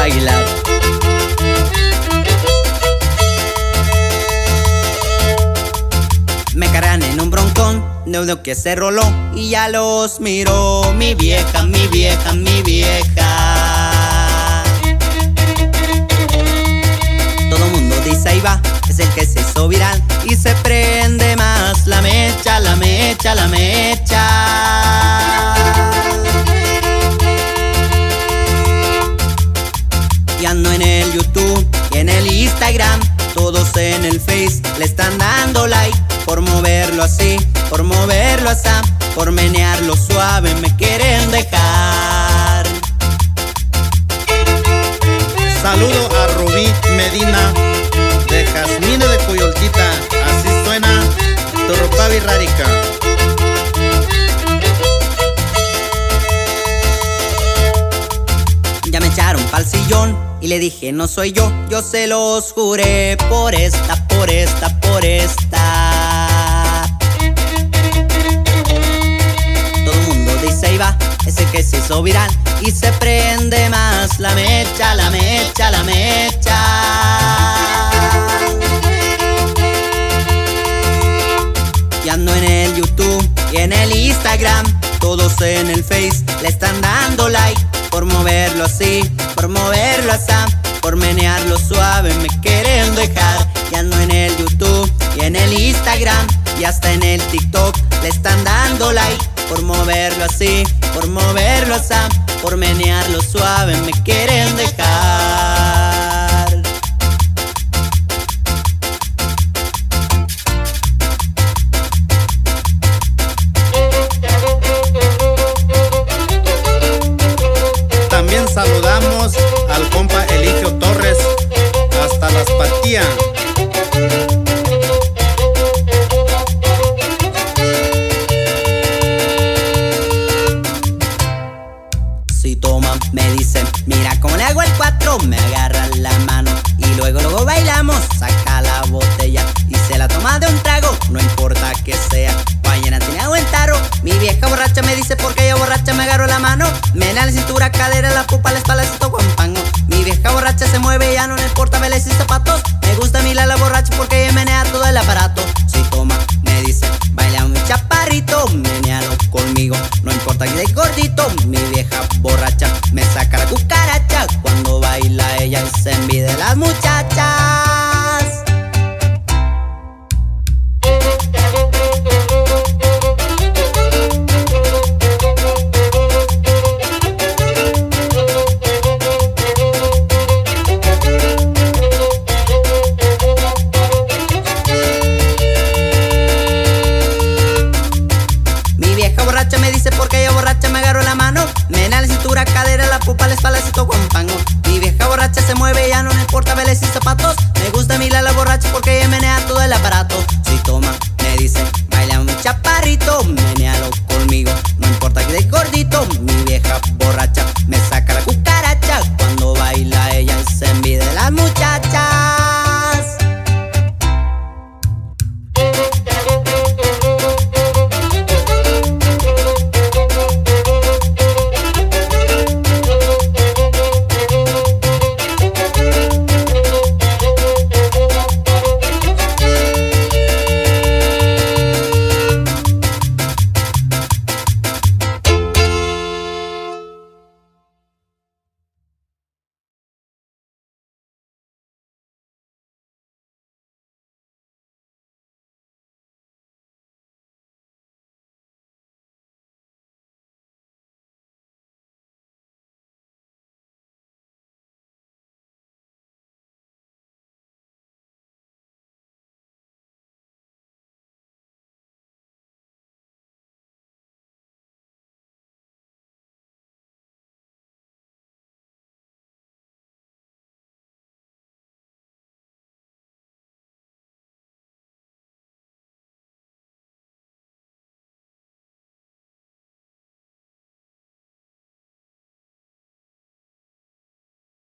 bailar. Me cargan en un broncón de uno que se roló y ya los miró mi vieja, mi vieja, mi vieja. Todo mundo dice ahí va, es el que se hizo viral y se prende más la mecha, la mecha, la mecha. Y ando en el YouTube y en el Instagram, todos en el Face le están dando like. Por moverlo así, por moverlo así, por menearlo suave me quieren dejar. Saludo a Rubí Medina de Jazmines de Coyoltita. Así suena Toropavi Rarica. Ya me echaron pa'l sillón y le dije no soy yo, yo se los juré por esta, por esta, por esta. Todo el mundo dice ahí va, ese que se hizo viral y se prende más la mecha, la mecha, la mecha. Y ando en el YouTube y en el Instagram, todos en el Face le están dando like. Por moverlo así, por moverlo así, por menearlo suave me quieren dejar. Y ando en el YouTube y en el Instagram y hasta en el TikTok le están dando like. Por moverlo así, por moverlo así, por menearlo suave me quieren dejar. También saludamos al compa Eligio Torres hasta Las Patías. Si toma, me dice, mira cómo le hago el 4. Me agarra la mano y luego bailamos. Saca la botella y se la toma de un trago. No importa que sea mañana tiene agua en tarro. Mi vieja borracha me dice porque yo borracha me agarro la mano. Mena la cintura, cadera, la pupa, la espalda, esto guampango. Mi vieja borracha se mueve, ya no le importa veles y zapatos. Me gusta a mí la borracha porque ella menea todo el aparato. Si toma, me dice, baila un chaparrito, menealo conmigo, no importa que sea gordito. Mi vieja borracha me saca la cucaracha. Cuando baila ella se envidia de las muchachas. Me dice porque yo borracha me agarro la mano. Mena la cintura, cadera, la pupa, la espalda, esto guampango. Mi vieja borracha se mueve, ya no le importa veles y zapatos. Me gusta a mí la borracha porque ella menea todo el aparato. Si toma, me dice, baila un chaparrito, menea